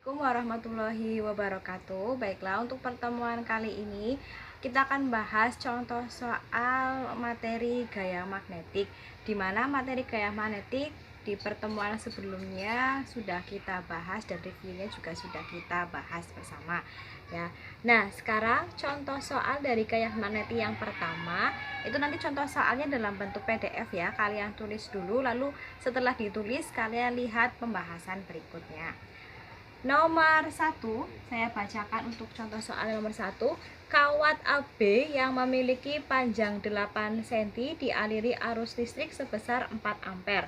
Assalamualaikum warahmatullahi wabarakatuh. Baiklah, untuk pertemuan kali ini kita akan bahas contoh soal materi gaya magnetik, di mana materi gaya magnetik di pertemuan sebelumnya sudah kita bahas dan reviewnya juga sudah kita bahas bersama ya. Nah, sekarang contoh soal dari gaya magnetik yang pertama itu nanti contoh soalnya dalam bentuk PDF ya. Kalian tulis dulu, lalu setelah ditulis kalian lihat pembahasan berikutnya. Nomor 1, saya bacakan untuk contoh soal nomor 1. Kawat AB yang memiliki panjang 8 cm dialiri arus listrik sebesar 4 ampere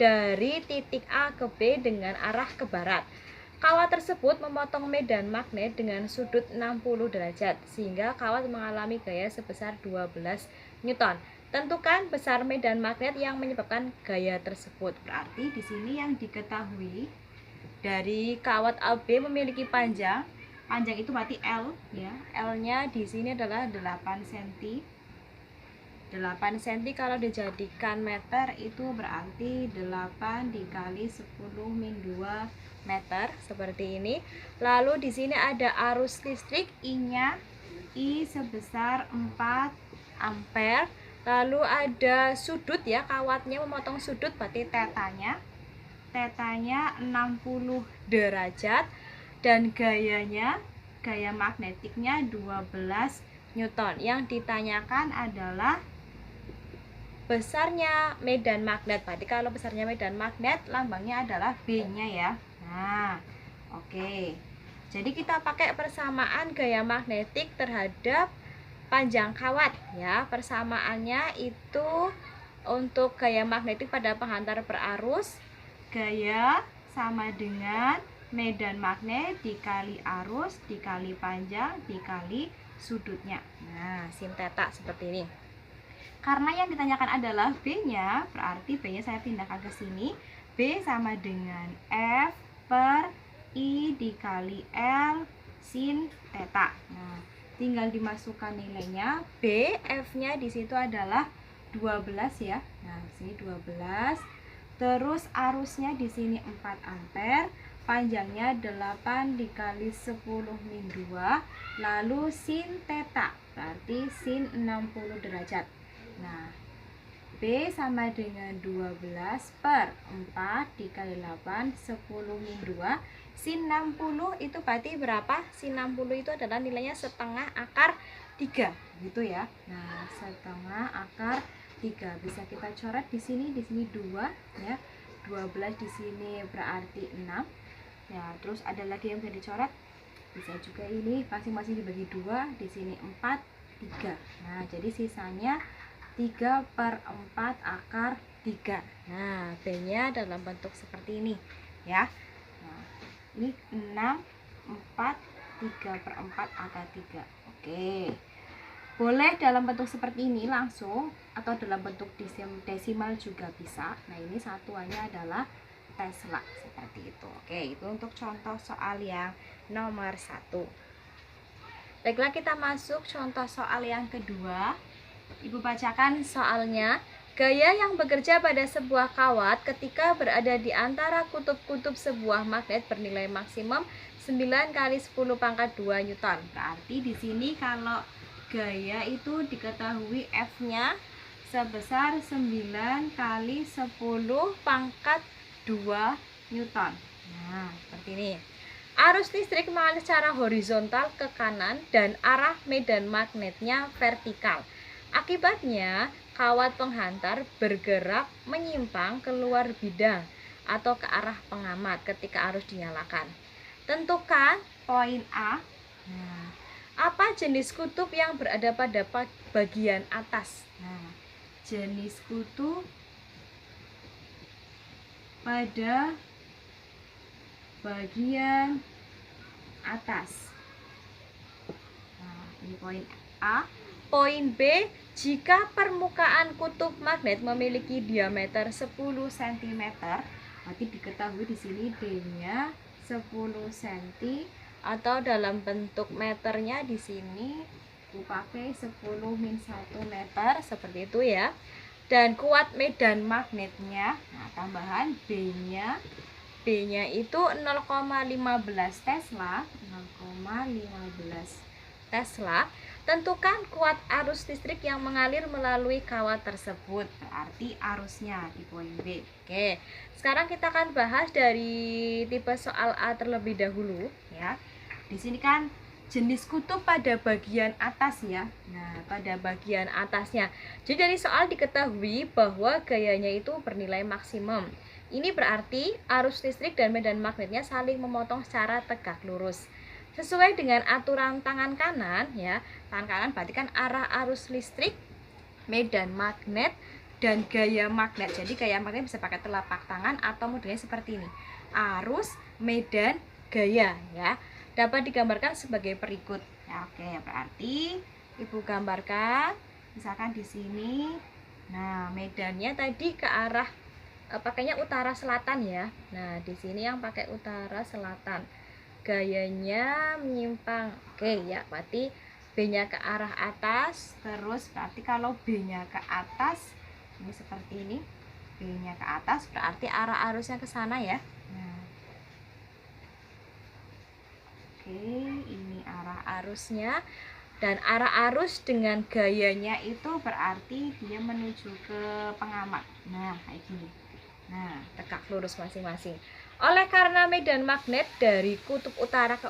dari titik A ke B dengan arah ke barat. Kawat tersebut memotong medan magnet dengan sudut 60 derajat sehingga kawat mengalami gaya sebesar 12 Newton. Tentukan besar medan magnet yang menyebabkan gaya tersebut. Berarti di sini yang diketahui dari kawat AB memiliki panjang itu berarti L ya. L-nya di sini adalah 8 cm. 8 cm kalau dijadikan meter itu berarti 8 dikali 10 min 2 meter seperti ini. Lalu di sini ada arus listrik I-nya I sebesar 4 ampere. Lalu ada sudut ya, kawatnya memotong sudut berarti tetanya 60 derajat dan gaya magnetiknya 12 Newton. Yang ditanyakan adalah besarnya medan magnet. Berarti kalau besarnya medan magnet lambangnya adalah B-nya ya. Nah, oke. Jadi kita pakai persamaan gaya magnetik terhadap panjang kawat ya. Persamaannya itu untuk gaya magnetik pada penghantar berarus, gaya sama dengan medan magnet dikali arus dikali panjang dikali sudutnya. Nah, sin theta seperti ini. Karena yang ditanyakan adalah B-nya, berarti B-nya saya pindahkan ke sini. B sama dengan F per I dikali L sin theta. Nah, tinggal dimasukkan nilainya. B, F-nya di situ adalah 12 ya. Nah, di sini 12. Terus arusnya di sini 4 ampere, panjangnya 8 dikali 10 min 2, lalu sin theta, berarti sin 60 derajat. Nah, B sama dengan 12 per 4 dikali 8, 10 min 2. Sin 60 itu berarti berapa? Sin 60 itu adalah nilainya setengah akar 3, gitu ya. Nah, setengah akar 3 bisa kita coret di sini 2 ya. 12 di sini berarti 6. Ya, terus ada lagi yang bisa dicoret. Bisa juga ini masing-masing dibagi 2, di sini 4, 3. Nah, jadi sisanya 3 per 4 akar 3. Nah, B-nya dalam bentuk seperti ini ya. Nah, ini 6, 4, 3 per 4 akar 3. Oke. Boleh dalam bentuk seperti ini langsung atau dalam bentuk desimal juga bisa. Nah, ini satuannya adalah Tesla seperti itu. Oke, itu untuk contoh soal yang nomor 1. Baiklah, kita masuk contoh soal yang kedua. Ibu bacakan soalnya. Gaya yang bekerja pada sebuah kawat ketika berada di antara kutub-kutub sebuah magnet bernilai maksimum 9 kali 10 pangkat 2 Newton. Berarti di sini kalau gaya itu diketahui F-nya sebesar 9 kali 10 pangkat 2 Newton. Nah, seperti ini. Arus listrik mengalir secara horizontal ke kanan dan arah medan magnetnya vertikal. Akibatnya, kawat penghantar bergerak menyimpang keluar bidang atau ke arah pengamat ketika arus dinyalakan. Tentukan poin A. Nah, apa jenis kutub yang berada pada bagian atas? Nah, jenis kutub pada bagian atas. Nah, ini poin A. Poin B, jika permukaan kutub magnet memiliki diameter 10 cm, berarti diketahui di sini D-nya 10 cm atau dalam bentuk meternya di sini aku pakai 10 min 1 meter seperti itu ya. Dan kuat medan magnetnya, nah tambahan B B-nya itu 0,15 Tesla, 0,15 Tesla. Tentukan kuat arus listrik yang mengalir melalui kawat tersebut, berarti arusnya di poin B. Oke, sekarang kita akan bahas dari tipe soal A terlebih dahulu ya. Di sini kan jenis kutub pada bagian atas ya. Nah, pada bagian atasnya. Jadi dari soal diketahui bahwa gayanya itu bernilai maksimum. Ini berarti arus listrik dan medan magnetnya saling memotong secara tegak lurus. Sesuai dengan aturan tangan kanan ya. Tangan kanan berarti kan arah arus listrik, medan magnet, dan gaya magnet. Jadi gaya magnet bisa pakai telapak tangan atau modelnya seperti ini. Arus, medan, gaya ya. Dapat digambarkan sebagai berikut. Ya, oke, berarti Ibu gambarkan misalkan di sini. Nah, medannya tadi ke arah pakainya utara selatan ya. Nah, di sini yang pakai utara selatan. Gayanya menyimpang. Oke ya, berarti B-nya ke arah atas. Terus berarti kalau B-nya ke atas ini seperti ini. B-nya ke atas berarti arah arusnya ke sana ya. Nah. Oke, ini arah arusnya. Dan arah arus dengan gayanya itu berarti dia menuju ke pengamat. Nah, kayak gini. Nah, tegak lurus masing-masing. Oleh karena medan magnet dari kutub utara ke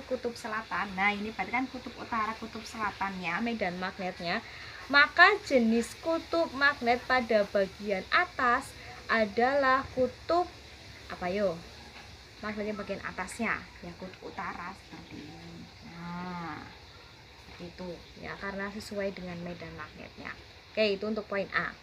kutub selatan. Nah, ini berarti kan kutub utara kutub selatannya medan magnetnya. Maka jenis kutub magnet pada bagian atas adalah kutub apa yo? Magnetnya bagian atasnya ya, kutub utara seperti ini. Nah, itu ya karena sesuai dengan medan magnetnya. Oke, itu untuk poin A.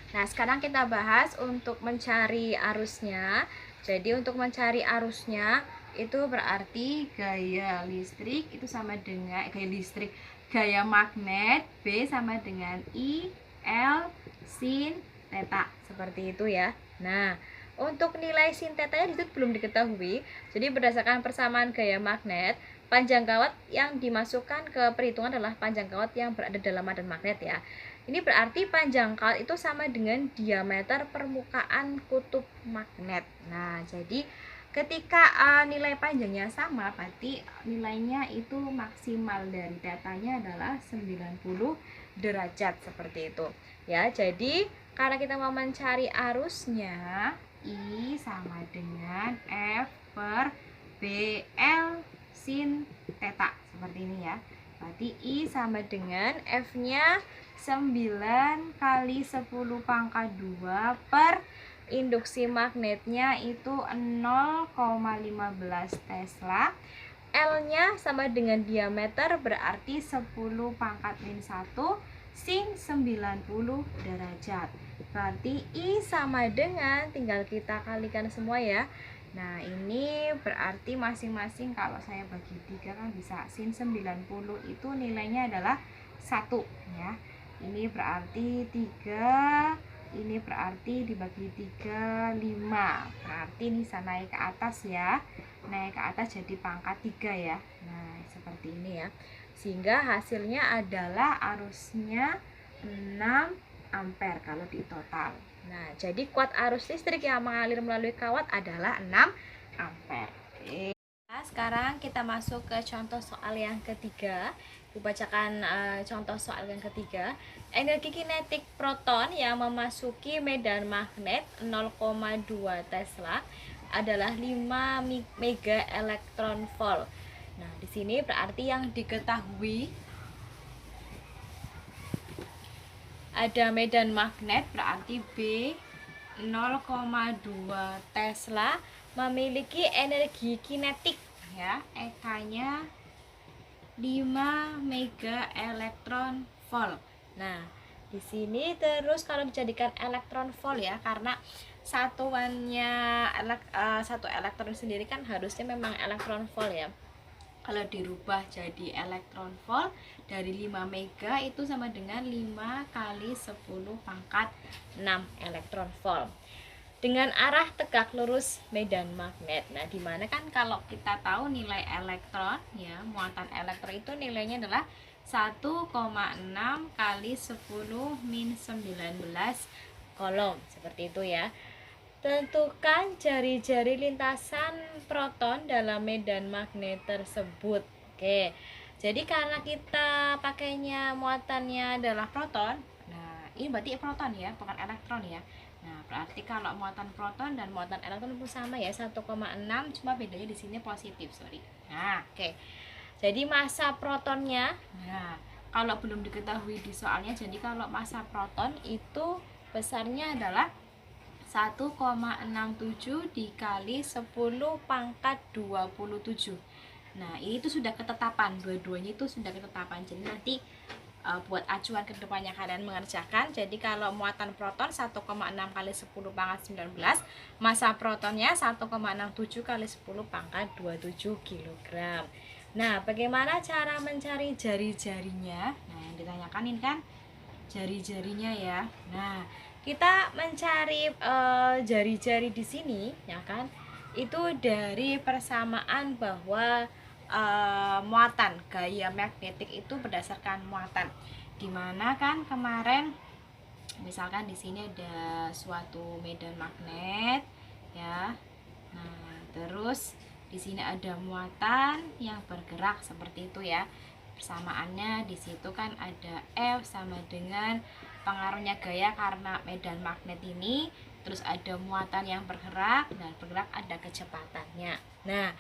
Nah, sekarang kita bahas untuk mencari arusnya. Jadi untuk mencari arusnya itu berarti gaya listrik itu sama dengan gaya magnet B sama dengan I L sin theta, seperti itu ya. Nah, untuk nilai sin theta-nya itu belum diketahui. Jadi berdasarkan persamaan gaya magnet, panjang kawat yang dimasukkan ke perhitungan adalah panjang kawat yang berada dalam medan magnet ya. Ini berarti panjang kawat itu sama dengan diameter permukaan kutub magnet. Nah, jadi ketika nilai panjangnya sama, berarti nilainya itu maksimal dari tetanya adalah 90 derajat seperti itu. Ya, jadi karena kita mau mencari arusnya, I sama dengan F per BL sin theta seperti ini ya. Berarti I sama dengan F-nya 9 kali 10 pangkat 2 per induksi magnetnya itu 0,15 Tesla. L-nya sama dengan diameter berarti 10 pangkat min 1 sin 90 derajat. Berarti I sama dengan, tinggal kita kalikan semua ya. Nah, ini berarti masing-masing kalau saya bagi 3 kan bisa sin 90 itu nilainya adalah 1 ya. Ini berarti 3, ini berarti dibagi 3, 5. Berarti ini bisa naik ke atas ya. Naik ke atas jadi pangkat 3 ya. Nah, seperti ini ya. Sehingga hasilnya adalah arusnya 6 ampere kalau di total. Nah, jadi kuat arus listrik yang mengalir melalui kawat adalah 6 ampere. Oke. Nah, sekarang kita masuk ke contoh soal yang ketiga. Bacakan contoh soal yang ketiga. Energi kinetik proton yang memasuki medan magnet 0,2 Tesla adalah 5 mega elektron volt. Nah, di sini berarti yang diketahui ada medan magnet berarti B 0,2 Tesla memiliki energi kinetik ya, EK-nya 5 mega elektron volt. Nah, di sini terus kalau dijadikan elektron volt ya, karena satuannya satu elektron sendiri kan harusnya memang elektron volt ya. Kalau dirubah jadi elektron volt dari 5 mega itu sama dengan 5 kali 10 pangkat 6 elektron volt. Dengan arah tegak lurus medan magnet. Nah, dimana kan kalau kita tahu nilai elektron ya, muatan elektron itu nilainya adalah 1,6 kali 10 min 19 kolom seperti itu ya. Tentukan jari-jari lintasan proton dalam medan magnet tersebut. Oke. Jadi karena kita pakainya muatannya adalah proton. Nah, ini berarti proton ya, bukan elektron ya. Nah, berarti kalau muatan proton dan muatan elektron itu sama ya, 1,6, cuma bedanya di sini positif, sorry. Nah, oke. Jadi massa protonnya, nah, kalau belum diketahui di soalnya, jadi kalau massa proton itu besarnya adalah 1,67 dikali 10 pangkat 27. Nah, ini tuh sudah ketetapan, dua-duanya itu sudah ketetapan. Jadi nanti buat acuan kedepannya kalian mengerjakan. Jadi kalau muatan proton 1,6 kali 10 pangkat 19, massa protonnya 1,67 kali 10 pangkat 27 kg. Nah, bagaimana cara mencari jari-jarinya? Nah, yang ditanyakan ini kan jari-jarinya ya. Nah, kita mencari jari-jari di sini ya kan, itu dari persamaan bahwa muatan gaya magnetik itu berdasarkan muatan, dimana kan kemarin misalkan di sini ada suatu medan magnet ya. Nah, terus di sini ada muatan yang bergerak seperti itu ya. Persamaannya di situ kan ada F sama dengan pengaruhnya gaya karena medan magnet ini, terus ada muatan yang bergerak dan bergerak ada kecepatannya. Nah,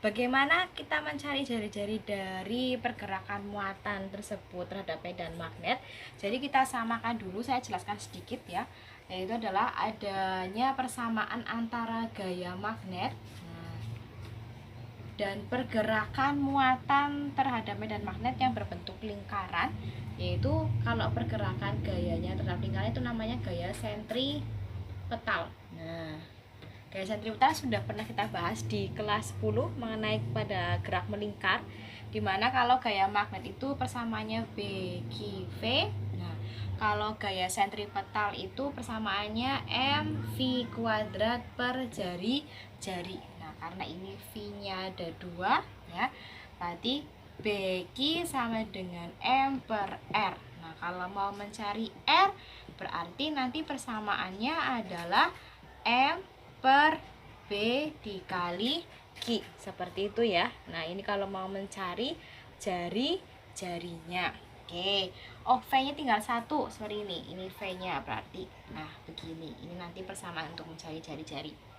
bagaimana kita mencari jari-jari dari pergerakan muatan tersebut terhadap medan magnet? Jadi kita samakan dulu, saya jelaskan sedikit ya, yaitu adalah adanya persamaan antara gaya magnet dan pergerakan muatan terhadap medan magnet yang berbentuk lingkaran, yaitu kalau pergerakan gayanya terhadap lingkaran itu namanya gaya sentripetal. Nah, gaya sentripetal sudah pernah kita bahas di kelas 10 mengenai pada gerak melingkar, dimana kalau gaya magnet itu persamaannya BQV. Nah, kalau gaya sentripetal itu persamaannya mv kuadrat per jari-jari. Karena ini V-nya ada 2 ya, berarti BQ sama dengan M per R. Nah, kalau mau mencari R, berarti nanti persamaannya adalah M per B dikali Q, seperti itu ya. Nah, ini kalau mau mencari jari-jarinya. Oke, oh V-nya tinggal 1, sorry ini V-nya berarti. Nah, begini, ini nanti persamaan untuk mencari jari-jari.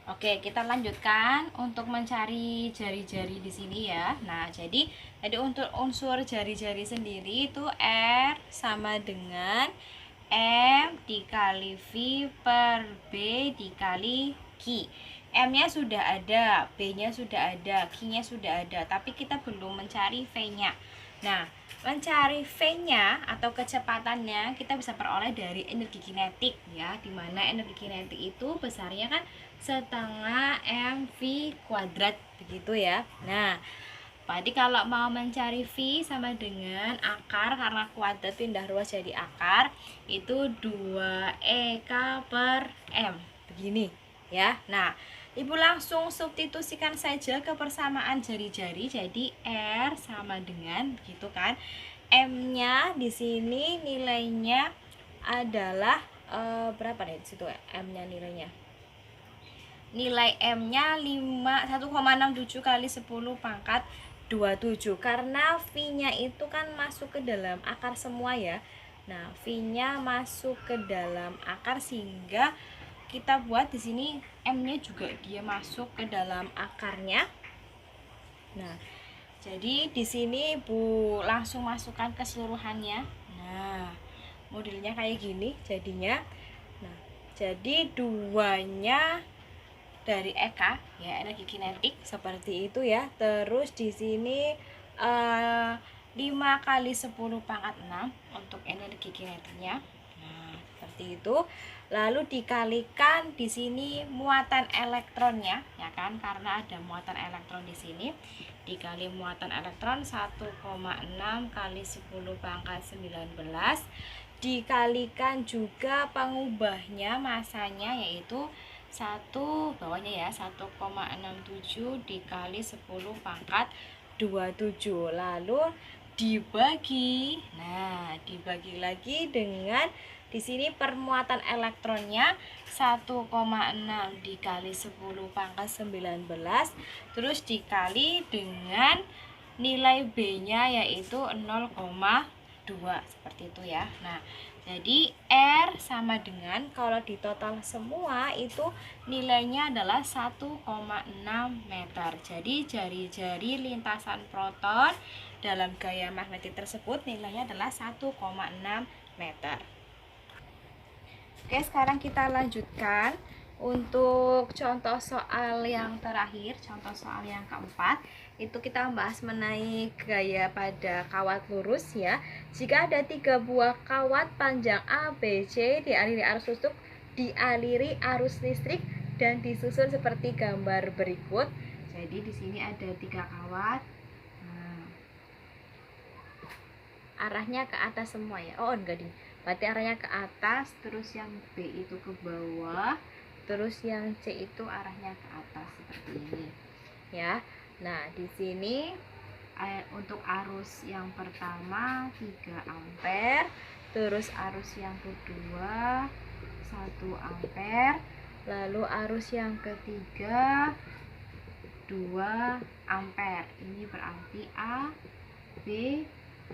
Oke, kita lanjutkan untuk mencari jari-jari di sini ya. Nah, jadi untuk unsur jari-jari sendiri itu R sama dengan M dikali V per B dikali Q. M-nya sudah ada, B-nya sudah ada, Q-nya sudah ada, tapi kita belum mencari V-nya. Nah, mencari V-nya atau kecepatannya kita bisa peroleh dari energi kinetik ya, dimana energi kinetik itu besarnya kan setengah mv kuadrat begitu ya. Nah, berarti kalau mau mencari V sama dengan akar, karena kuadrat pindah ruas jadi akar, itu 2EK per M begini ya. Nah, Ibu langsung substitusikan saja ke persamaan jari-jari. Jadi R sama dengan gitu kan, M-nya di sini nilainya adalah berapa nih di situ ya? M-nya nilainya, nilai M-nya 1,67 kali 10 pangkat 27, karena V-nya itu kan masuk ke dalam akar semua ya. Nah, V-nya masuk ke dalam akar sehingga kita buat di sini M-nya juga dia masuk ke dalam akarnya. Nah, jadi di sini Bu langsung masukkan keseluruhannya. Nah, modelnya kayak gini jadinya. Nah, jadi duanya dari Eka ya, energi kinetik seperti itu ya. Terus di sini 5 kali 10 pangkat 6 untuk energi kinetiknya. Nah, seperti itu. Lalu dikalikan di sini muatan elektronnya ya kan, karena ada muatan elektron di sini. Dikali muatan elektron 1,6 kali 10 pangkat 19, dikalikan juga pengubahnya masanya yaitu 1 bawahnya ya, 1,67 dikali 10 pangkat 27, lalu dibagi. Nah, dibagi lagi dengan Di sini permuatan elektronnya 1,6 dikali 10 pangkat 19, terus dikali dengan nilai B-nya yaitu 0,2 seperti itu ya. Nah, jadi R sama dengan kalau di total semua itu nilainya adalah 1,6 meter. Jadi jari-jari lintasan proton dalam gaya magnetik tersebut nilainya adalah 1,6 meter. Oke, sekarang kita lanjutkan untuk contoh soal yang terakhir, contoh soal yang keempat. Itu kita membahas mengenai gaya pada kawat lurus ya. Jika ada 3 buah kawat panjang A, B, C dialiri arus listrik dan disusun seperti gambar berikut. Jadi di sini ada 3 kawat. Nah, arahnya ke atas semua ya. Oh, enggak ding. Berarti arahnya ke atas, terus yang B itu ke bawah, terus yang C itu arahnya ke atas seperti ini. Ya. Nah, di sini untuk arus yang pertama 3 ampere, terus arus yang kedua 1 ampere, lalu arus yang ketiga 2 ampere. Ini berarti A, B,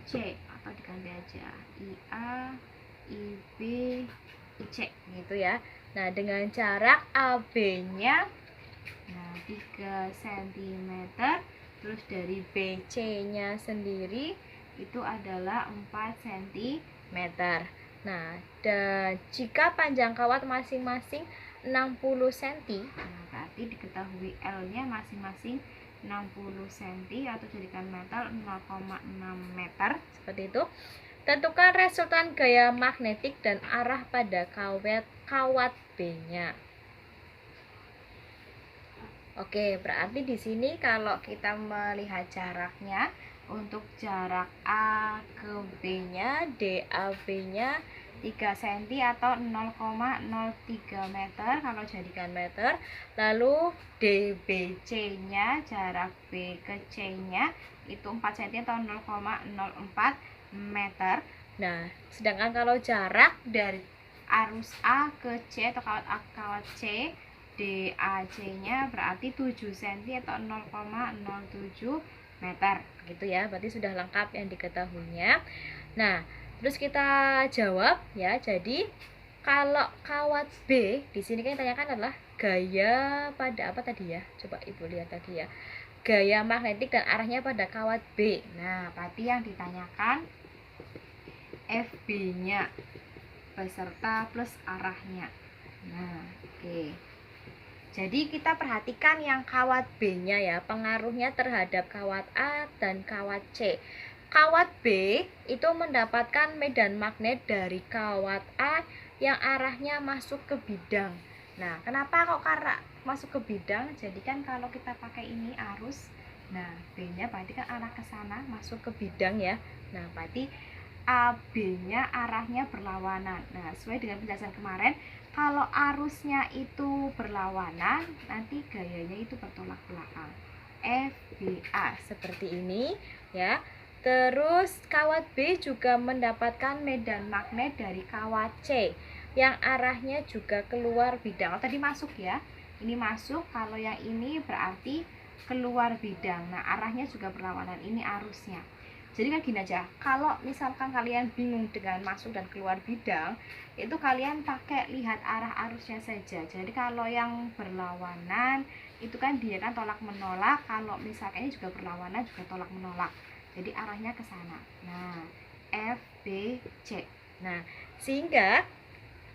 C, atau diganti aja IA, IB, IC gitu ya. Nah, dengan jarak AB-nya 3 cm, terus dari BC-nya sendiri itu adalah 4 cm. Nah, dan jika panjang kawat masing-masing 60 cm, nah berarti diketahui L-nya masing-masing 60 cm atau jadikan meter 0,6 meter seperti itu. Tentukan resultan gaya magnetik dan arah pada kawat B-nya. Oke, berarti di sini kalau kita melihat jaraknya, untuk jarak A ke B-nya, DAB-nya 3 cm atau 0,03 meter kalau jadikan meter. Lalu DBC-nya, jarak B ke C-nya itu 4 cm atau 0,04 meter. Nah, sedangkan kalau jarak dari arus A ke C atau kawat A ke kawat C, DAC-nya berarti 7 cm atau 0,07 meter gitu ya. Berarti sudah lengkap yang diketahuinya. Nah, terus kita jawab ya. Jadi kalau kawat B di sini kan yang ditanyakan adalah gaya pada apa tadi ya? Coba Ibu lihat tadi ya. Gaya magnetik dan arahnya pada kawat B. Nah, berarti yang ditanyakan FB-nya beserta plus arahnya. Nah, oke. Jadi kita perhatikan yang kawat B-nya ya, pengaruhnya terhadap kawat A dan kawat C. Kawat B itu mendapatkan medan magnet dari kawat A yang arahnya masuk ke bidang. Nah, kenapa kok masuk ke bidang? Jadi kan kalau kita pakai ini arus, nah B-nya berarti kan arah ke sana, masuk ke bidang ya. Nah, berarti AB-nya arahnya berlawanan. Nah, sesuai dengan penjelasan kemarin, kalau arusnya itu berlawanan, nanti gayanya itu bertolak belakang. FBA seperti ini ya. Terus kawat B juga mendapatkan medan magnet dari kawat C yang arahnya juga keluar bidang. Oh, tadi masuk ya. Ini masuk, kalau yang ini berarti keluar bidang. Nah, arahnya juga berlawanan. Ini arusnya. Jadi kan gini aja, kalau misalkan kalian bingung dengan masuk dan keluar bidang, itu kalian pakai lihat arah arusnya saja. Jadi kalau yang berlawanan itu kan dia kan tolak menolak, kalau misalkan ini juga berlawanan juga tolak menolak. Jadi arahnya ke sana. Nah, F, B, C. Nah, sehingga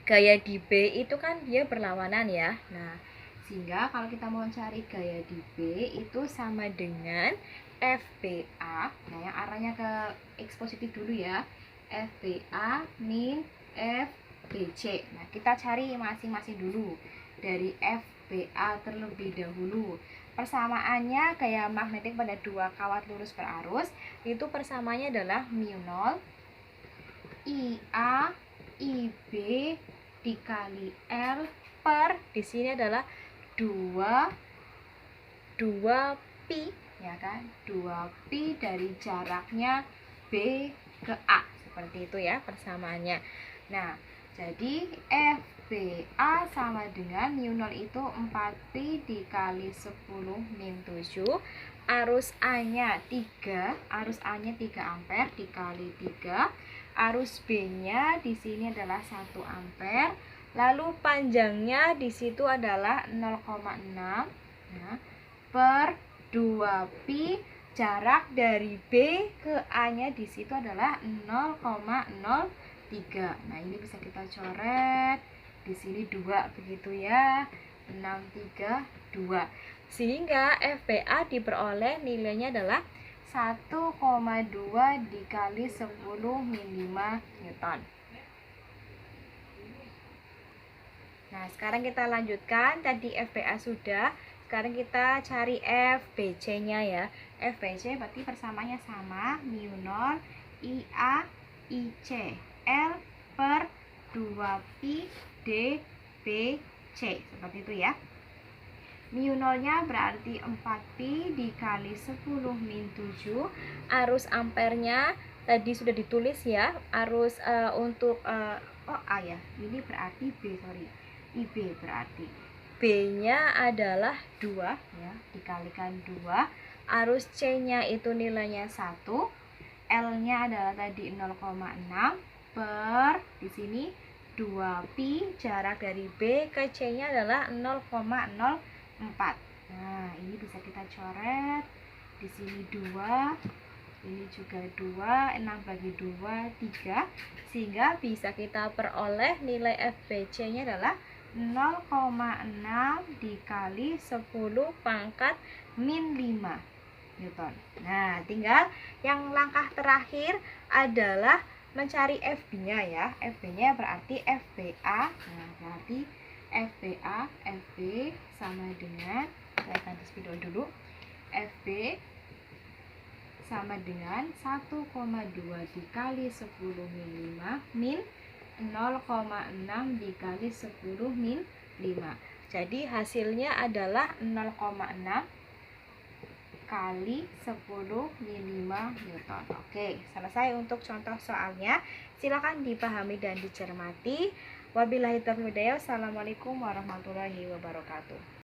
gaya di B itu kan dia berlawanan ya. Nah, sehingga kalau kita mau cari gaya di B itu sama dengan FBA. Nah, yang arahnya ke X positif dulu ya. FBA min FBC. Nah, kita cari masing-masing dulu. Dari FBA terlebih dahulu. Persamaannya gaya magnetik pada dua kawat lurus berarus itu persamaannya adalah μ0 IA IB dikali L per di sini adalah 2 pi ya kan, 2pi dari jaraknya B ke A seperti itu ya persamaannya. Nah, Jadi FBA sama dengan mu0 itu 4pi dikali 10 min 7. Arus A-nya 3, arus A-nya 3 ampere dikali 3. Arus B-nya di sini adalah 1 ampere. Lalu panjangnya di situ adalah 0,6 ya, per 2pi. Jarak dari B ke A-nya di situ adalah 0,03. Nah, ini bisa kita coret. Di sini 2 begitu ya. 6, 3, 2. Sehingga FBA diperoleh nilainya adalah 1,2 dikali 10 min 5 Newton. Nah, sekarang kita lanjutkan. Tadi FBA sudah. Sekarang kita cari FBC-nya ya. FBC berarti persamanya sama, mu0 IA IC L per 2pi dBc. Seperti itu ya. mu0-nya berarti 4pi dikali 10 min 7. Arus ampernya tadi sudah ditulis ya. Arus untuk A ya. Ini berarti B, sorry. IB berarti B-nya adalah 2 ya, dikalikan 2. Arus C-nya itu nilainya 1. L-nya adalah tadi 0,6 per di sini 2pi, jarak dari B ke C-nya adalah 0,04. Nah, ini bisa kita coret. Di sini 2, ini juga 2, 6 bagi 2, 3. Sehingga bisa kita peroleh nilai FBC-nya adalah 0,6 dikali 10 pangkat min 5 Newton. Nah, tinggal yang langkah terakhir adalah mencari FB-nya ya. FB-nya berarti FBA. Nah, berarti FBA, FB sama dengan, saya ganti spidol dulu. FB sama dengan 1,2 dikali 10 min 5 min 0,6 dikali 10 min 5. Jadi hasilnya adalah 0,6 kali 10 min 5 Newton. Oke, selesai untuk contoh soalnya. Silakan dipahami dan dicermati. Wabillahi taufiq wal hidayah. Assalamualaikum warahmatullahi wabarakatuh.